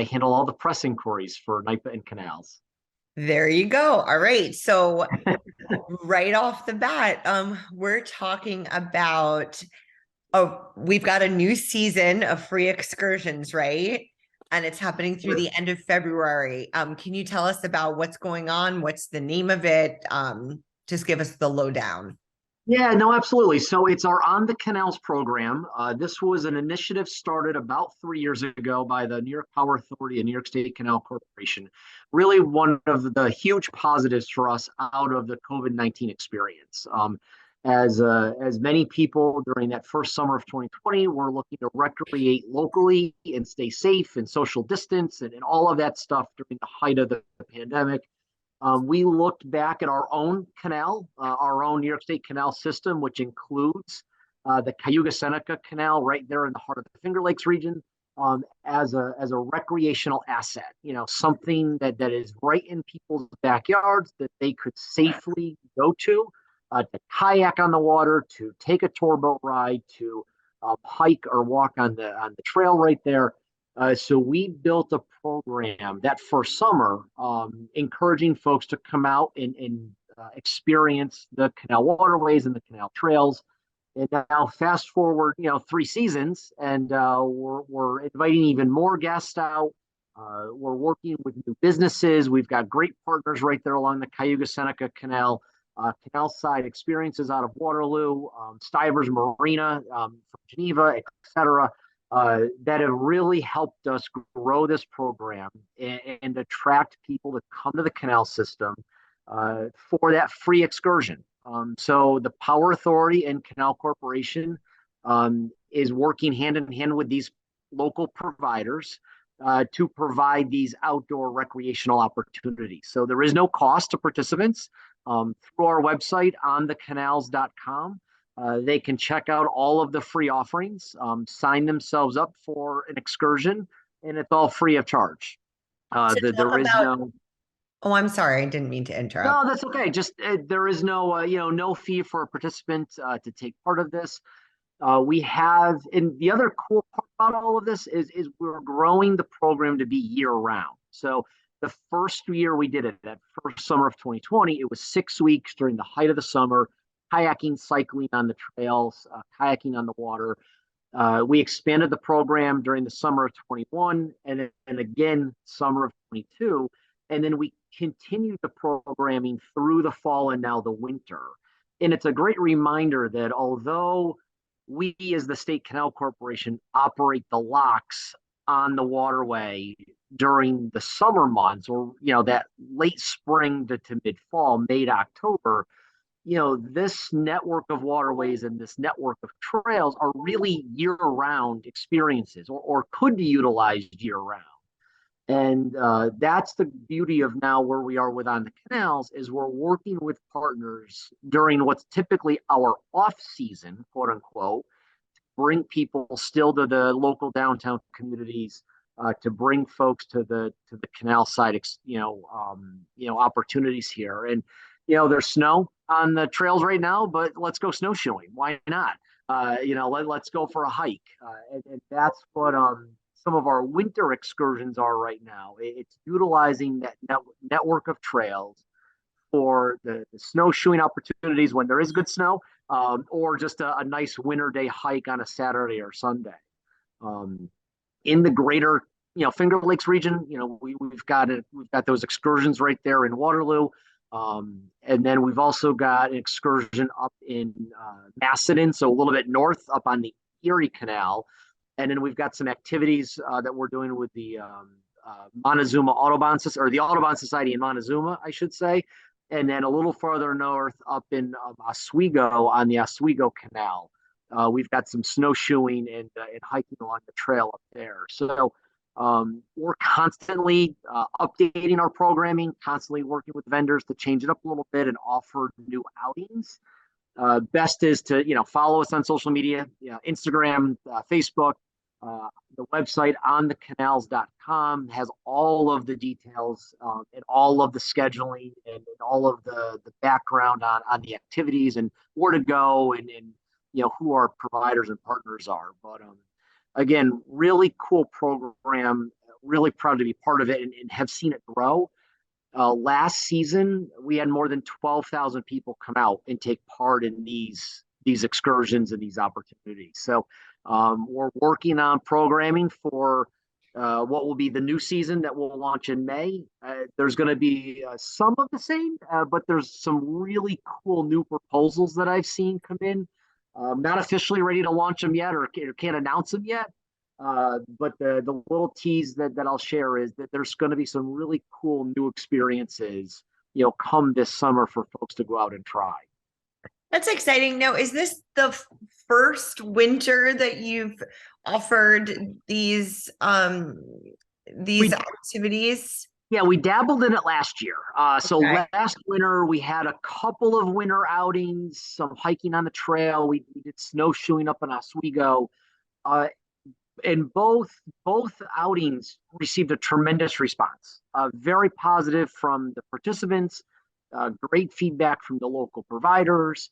handle all the press inquiries for NIPA and canals. There you go. All right. So right off the bat, we're talking about we've got a new season of free excursions, right? And it's happening through the end of February. Can you tell us about what's going on? What's the name of it? Just give us the lowdown. Yeah, no, absolutely. So it's our On the Canals program. This was an initiative started about 3 years ago by the New York Power Authority and New York State Canal Corporation. Really, one of the huge positives for us out of the COVID-19 experience. As many people during that first summer of 2020 were looking to recreate locally and stay safe and social distance and all of that stuff during the height of the pandemic. We looked back at our own canal, our own New York State canal system, which includes the Cayuga Seneca Canal right there in the heart of the Finger Lakes region, as a recreational asset. Something that is right in people's backyards that they could safely go to kayak on the water, to take a tour boat ride, to hike or walk on the trail right there. So we built a program that first summer, encouraging folks to come out and experience the canal waterways and the canal trails. And now, fast forward, 3 seasons, and we're inviting even more guests out. We're working with new businesses. We've got great partners right there along the Cayuga Seneca Canal, Canal-side experiences out of Waterloo, Stivers Marina from Geneva, etc., that have really helped us grow this program and attract people to come to the canal system for that free excursion. So the Power Authority and Canal Corporation is working hand in hand with these local providers to provide these outdoor recreational opportunities. So there is no cost to participants. Through our website, on-the-canals.com, they can check out all of the free offerings, sign themselves up for an excursion, and it's all free of charge. So talk There is about, no oh, I'm sorry, I didn't mean to interrupt. No, that's okay. Just there is no no fee for a participant to take part of this. We have, and the other cool part about all of this is we're growing the program to be year round. So the first year we did it, that first summer of 2020, it was 6 weeks during the height of the summer, kayaking, cycling on the trails, kayaking on the water. We expanded the program during the summer of 21 and again summer of 22. And then we continued the programming through the fall and now the winter. And it's a great reminder that although we as the State Canal Corporation operate the locks on the waterway during the summer months, or that late spring to mid fall, May to October, this network of waterways and this network of trails are really year-round experiences, or could be utilized year-round. And that's the beauty of now where we are with On the Canals, is we're working with partners during what's typically our off season, quote unquote, to bring people still to the local downtown communities, to bring folks to the canal side, opportunities here. And there's snow on the trails right now, but let's go snowshoeing. Why not? Let's go for a hike. And that's what some of our winter excursions are right now. It's utilizing that network of trails for the snowshoeing opportunities when there is good snow, or just a nice winter day hike on a Saturday or Sunday. In the greater Finger Lakes region, we've got those excursions right there in Waterloo. And then we've also got an excursion up in Macedon, so a little bit north up on the Erie Canal. And then we've got some activities that we're doing with the Montezuma Audubon Society, or the Audubon Society in Montezuma, I should say. And then a little farther north up in Oswego on the Oswego Canal. We've got some snowshoeing and hiking along the trail up there. So we're constantly updating our programming, constantly working with vendors to change it up a little bit and offer new outings. Best is to follow us on social media, Instagram, Facebook. The website onthecanals.com has all of the details, and all of the scheduling, and all of the background on the activities and where to go, and who our providers and partners are. But again, really cool program. really proud to be part of it and have seen it grow. Last season, we had more than 12,000 people come out and take part in these excursions and these opportunities. So we're working on programming for what will be the new season that will launch in May. There's going to be some of the same, but there's some really cool new proposals that I've seen come in. Not officially ready to launch them yet, or can't announce them yet. But the little tease that I'll share is that there's going to be some really cool new experiences, come this summer for folks to go out and try. That's exciting. Now, is this the first winter that you've offered these We activities? Yeah, we dabbled in it last year. So Okay. last winter we had a couple of winter outings, some hiking on the trail. We did snowshoeing up in Oswego. Uh, and both outings received a tremendous response. Very positive from the participants, great feedback from the local providers.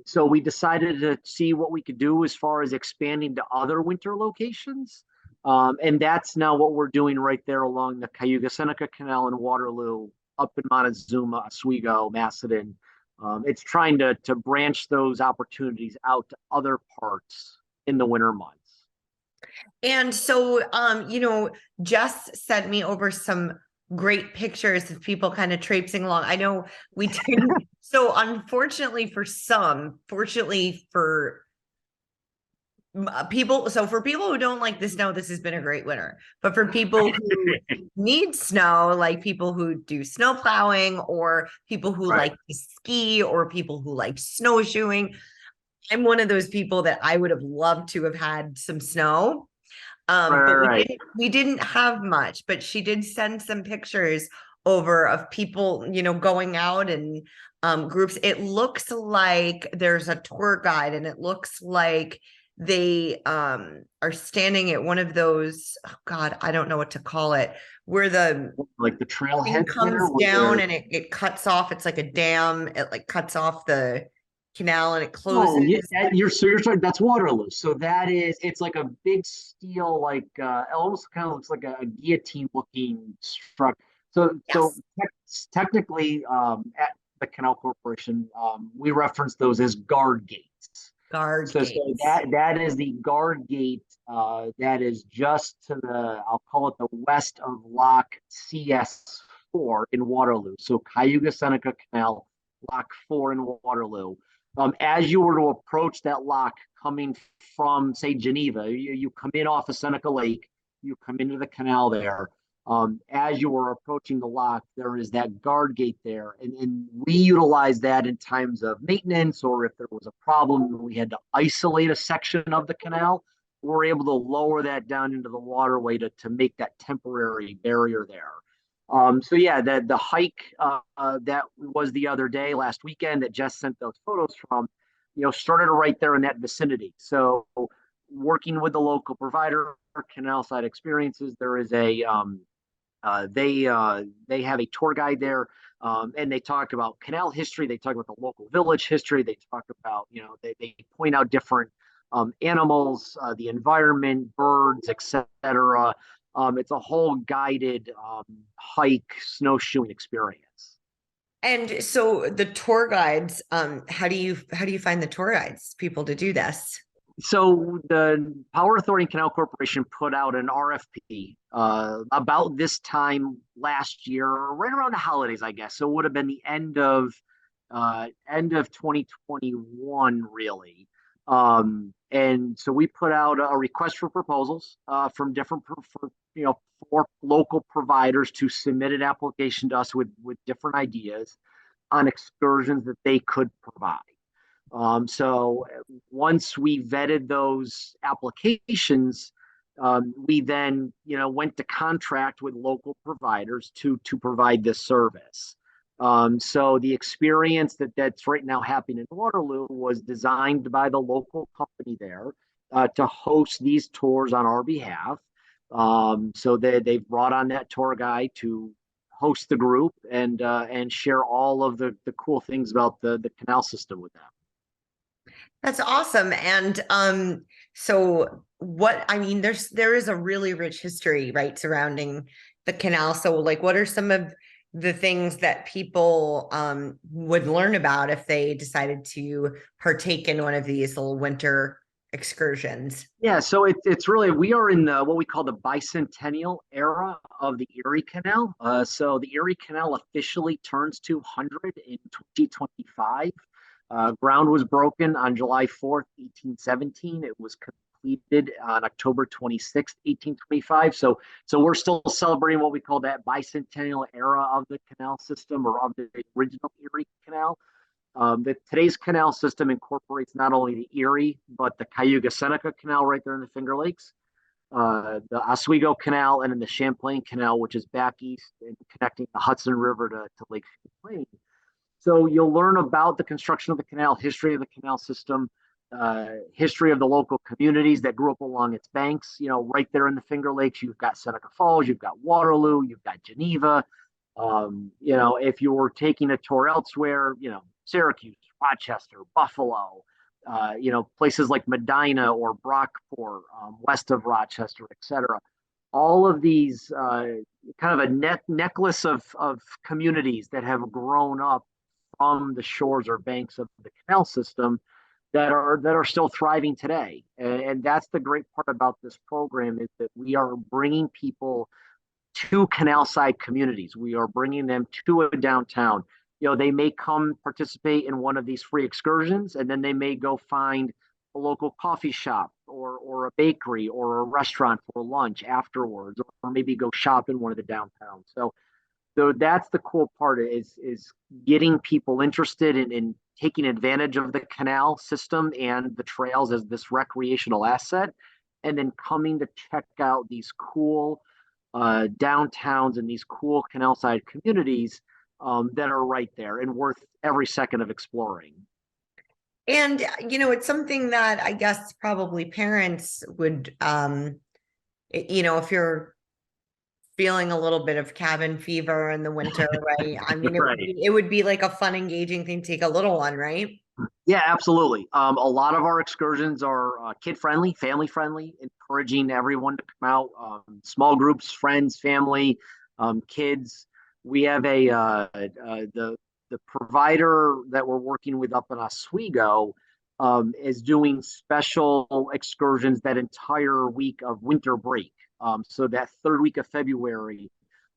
So we decided to see what we could do as far as expanding to other winter locations. And that's now what we're doing right there along the Cayuga Seneca Canal in Waterloo, up in Montezuma, Oswego, Macedon. It's trying to branch those opportunities out to other parts in the winter months. And so, Jess sent me over some great pictures of people kind of traipsing along. I know we didn't. So unfortunately for some, fortunately for people, so for people who don't like the snow, this has been a great winter. But for people who need snow, like people who do snow plowing or people who Right. like to ski or people who like snowshoeing, I'm one of those people that I would have loved to have had some snow. But Right. we didn't have much, but she did send some pictures over of people, going out and groups. It looks like there's a tour guide and it looks like they are standing at one of those, oh God, I don't know what to call it, where the Like the thing trailheads there comes where down and it cuts off. It's like a dam. It like cuts off the canal and it oh yeah, closes. you're sorry, that's Waterloo. So it's like a big steel, like it almost kind of looks like a guillotine looking structure. So Yes. technically, at the Canal Corporation, we reference those as guard gates. Guard So gates. that is the guard gate that is just to the, I'll call it the west of Lock CS4 in Waterloo. So Cayuga Seneca Canal, Lock 4 in Waterloo. As you were to approach that lock coming from, say, Geneva, you come in off of Seneca Lake, you come into the canal there. As you were approaching the lock, there is that guard gate there. And we utilize that in times of maintenance or if there was a problem, we had to isolate a section of the canal. We're able to lower that down into the waterway to make that temporary barrier there. So yeah, the hike that was the other day, last weekend, that Jess sent those photos from, started right there in that vicinity. So working with the local provider, Canal-side Experiences, there is they have a tour guide there, and they talk about canal history. They talk about the local village history. They talk about, they point out different animals, the environment, birds, etc. It's a whole guided hike snowshoeing experience. And so the tour guides, how do you find the tour guides, people to do this? So the Power Authority and Canal Corporation put out an RFP about this time last year, right around the holidays, I guess. So it would have been the end of 2021, really. And so we put out a request for proposals from different for local providers to submit an application to us with different ideas on excursions that they could provide. So once we vetted those applications, we then went to contract with local providers to provide this service. So the experience that's right now happening in Waterloo was designed by the local company there to host these tours on our behalf. So they've brought on that tour guide to host the group and share all of the cool things about the canal system with them. That's awesome. And so what I mean, there is a really rich history, right, surrounding the canal. So like what are some of the things that people would learn about if they decided to partake in one of these little winter excursions? Yeah, so it's really we are in the what we call the bicentennial era of the Erie Canal. So the Erie Canal officially turns 200 in 2025. Ground was broken on July 4th, 1817. It was completed on October 26th, 1825. So we're still celebrating what we call that bicentennial era of the canal system or of the original Erie Canal. Today's canal system incorporates not only the Erie, but the Cayuga Seneca Canal right there in the Finger Lakes, the Oswego Canal, and then the Champlain Canal, which is back east and connecting the Hudson River to Lake Champlain. So you'll learn about the construction of the canal, history of the canal system, history of the local communities that grew up along its banks. Right there in the Finger Lakes, you've got Seneca Falls, you've got Waterloo, you've got Geneva. If you're taking a tour elsewhere, Syracuse, Rochester, Buffalo, places like Medina or Brockport, west of Rochester, etc. All of these kind of a necklace of communities that have grown up from the shores or banks of the canal system that are still thriving today. And that's the great part about this program is that we are bringing people to canal-side communities. We are bringing them to a downtown. They may come participate in one of these free excursions, and then they may go find a local coffee shop or a bakery or a restaurant for lunch afterwards, or maybe go shop in one of the downtowns. So that's the cool part is getting people interested in taking advantage of the canal system and the trails as this recreational asset, and then coming to check out these cool downtowns and these cool canal side communities that are right there and worth every second of exploring. And it's something that I guess probably parents would if you're feeling a little bit of cabin fever in the winter, right? I mean, Right. it would be like a fun, engaging thing to take a little one, right? Yeah, absolutely. A lot of our excursions are kid friendly, family friendly, encouraging everyone to come out, small groups, friends, family, kids. We have the provider that we're working with up in Oswego is doing special excursions that entire week of winter break. So that third week of February,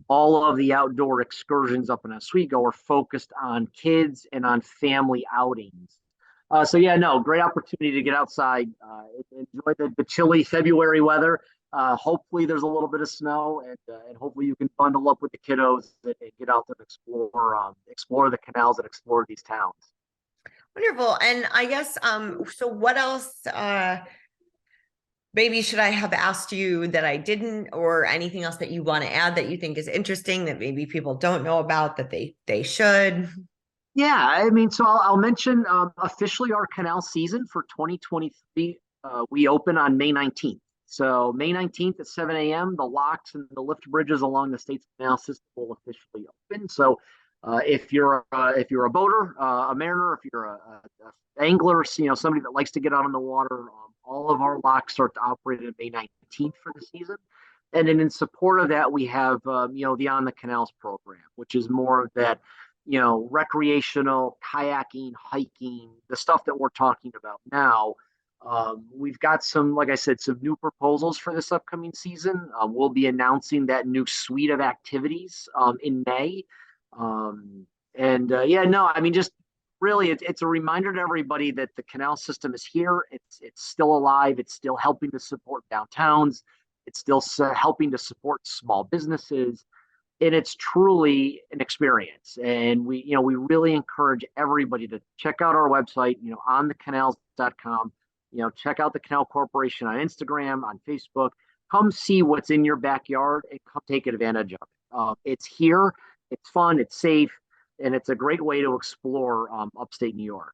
all of the outdoor excursions up in Oswego are focused on kids and on family outings. So yeah, no, great opportunity to get outside, enjoy the chilly February weather. Hopefully there's a little bit of snow, and hopefully you can bundle up with the kiddos and get out there and explore the canals and explore these towns. Wonderful. And I guess so what else maybe should I have asked you that I didn't, or anything else that you want to add that you think is interesting that maybe people don't know about that they should? Yeah, I mean, so I'll mention officially our canal season for 2023. We open on May 19th. So May 19th at 7 a.m., the locks and the lift bridges along the state's canal system will officially open. So if you're a boater, a mariner, if you're a angler, somebody that likes to get out on the water, all of our locks start to operate on May 19th for the season. And then in support of that, we have the On-the-Canals program, which is more of that recreational kayaking, hiking, the stuff that we're talking about now. We've got some, like I said, some new proposals for this upcoming season. We'll be announcing that new suite of activities in May. Yeah, no, I mean, just really, it's a reminder to everybody that the canal system is here. It's still alive. It's still helping to support downtowns. It's still helping to support small businesses. And it's truly an experience. And we really encourage everybody to check out our website, onthecanals.com, check out the Canal Corporation on Instagram, on Facebook. Come see what's in your backyard and come take advantage of it. It's here, it's fun, it's safe, and it's a great way to explore upstate New York.